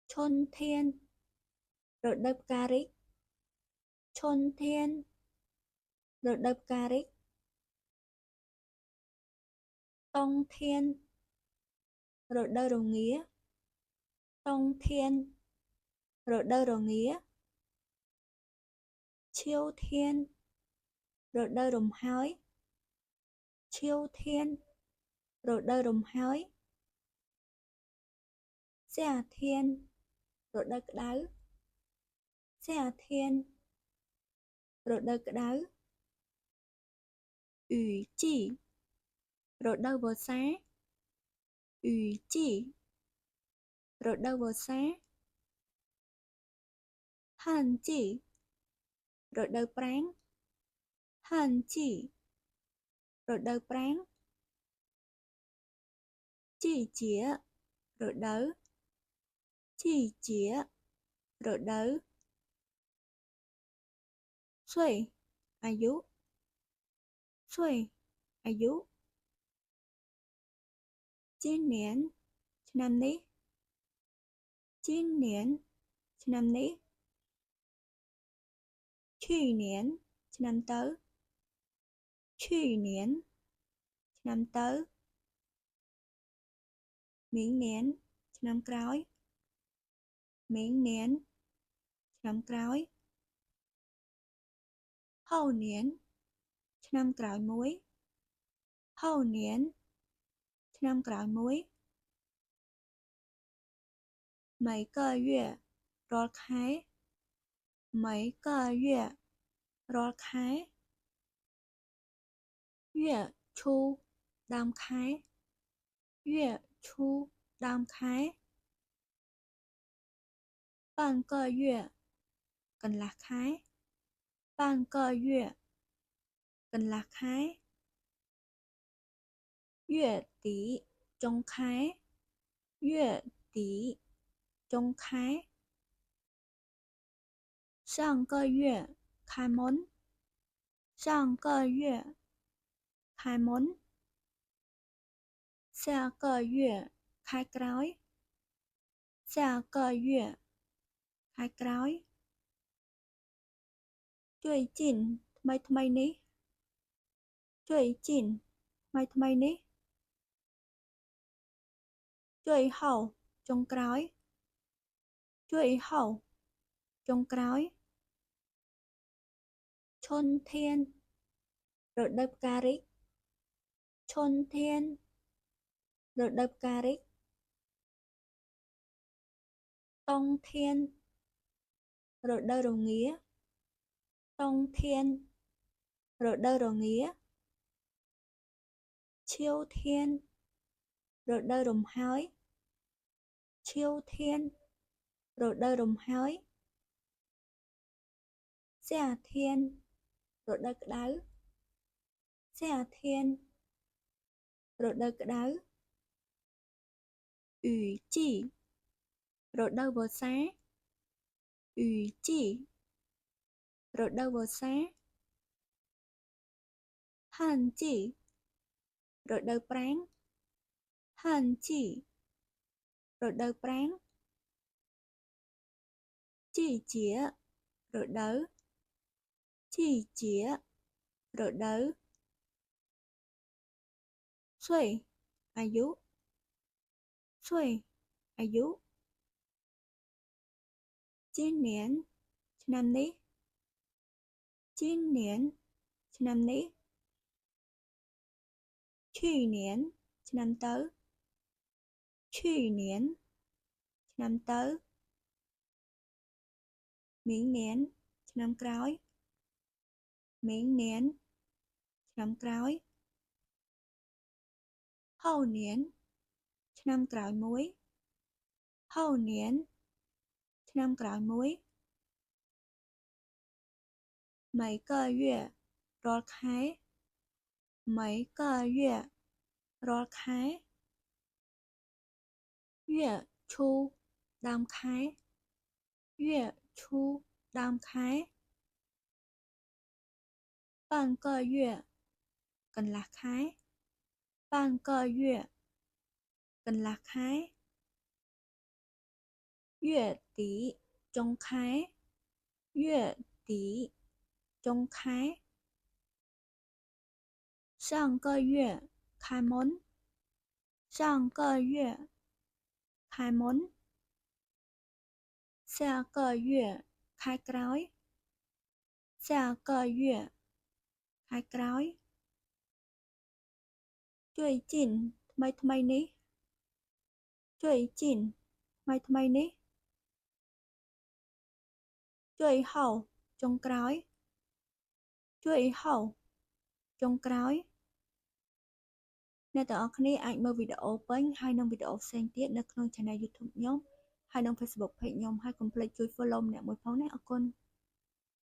春天 rồi đợt cà rích春天 rồi đợt cà rích冬天 rồi đợt rồi nghĩa冬天 rồi đợt rồi nghĩa chiêu thiên rồi đợt rồng hói chiêu thiên rồi đợt rồng hói xe thiên rồi đợt đáo xe thiên rồi đợt đáo ủy chỉ rồi đợt vừa sáng ủy chỉ rồi đợt vừa sáng hàn chỉ rồi đợt práng hàn chỉ rồi đợt práng chỉ chĩa rồi đỡ chỉ chĩa rồi đỡ xuôiอายุช่วยอายุ今年ឆ្នាំនេះ今年ឆ្នាំនេះ去年ឆ្នាំទៅ去年ឆ្នាំទៅ明年ឆ្នាំក្រោយ明年ឆ្នាំក្រោយ后年ឆ្នាំក្រោយមួយ后年ឆ្នាំក្រោយមួយ每个月រាល់ខែ每个月រាល់ខែ月初ដើមខែ月初ដើមខែ半个月កន្លះខែ半个月កន្លះខែ月底ចុងខែ月底ចុងខែ上个月开门上个月开门下个月开ក្រោយ下个月开ក្រោយ最近ថ្មីថ្មីនេះ最近ថ្មីថ្មីនេះ最後ចុងក្រោយ最後ចុងក្រោយ春天រដូវផ្ការីក春天រដូវផ្ការីក冬天រដូវរងា冬天រដូវរងា秋天រដូវរំហើយ秋天រដូវរំហើយ夏天រដូវក្តៅ夏天រដូវក្តៅ雨季រដូវវស្សា雨季រដូវវស្សា旱季រដូវប្រាំង旱季រដូវប្រាំង季节រដូវ季节រដូវ岁អាយុ岁អាយុ今年ឆ្នាំនេះ今年ឆ្នាំនេះ去年ឆ្នាំទៅ去年ឆ្នាំទៅ明年ឆ្នាំក្រោយ明年ឆ្នាំក្រោយ后年ឆ្នាំក្រោយមួយ后年ឆ្នាំក្រោយមួយ每个月រាល់ខែ每个月រាល់ខែ月初ដើមខែ月初ដើមខែ半个月កន្លះខែ半个月កន្លះខែ月底中开月底中开上个月开门上个月开门下个月开ក្រោយ下个月开ក្រោយ最近ថ្មីនេះ最近ថ្មីនេះ最後ចុងក្រោយ最後ចុងក្រោយអ្នកទាំងអស់គ្នាអាចមើលវីដេអូពេញហើយនិងវីដេអូផ្សេងទៀតនៅក្នុង Channel YouTube ខ្ញុំហើយនិង Facebook Page ខ្ញុំហើយកុំភ្លេចជួយ Follow ម្នាក់មួយផងណាអរគុណ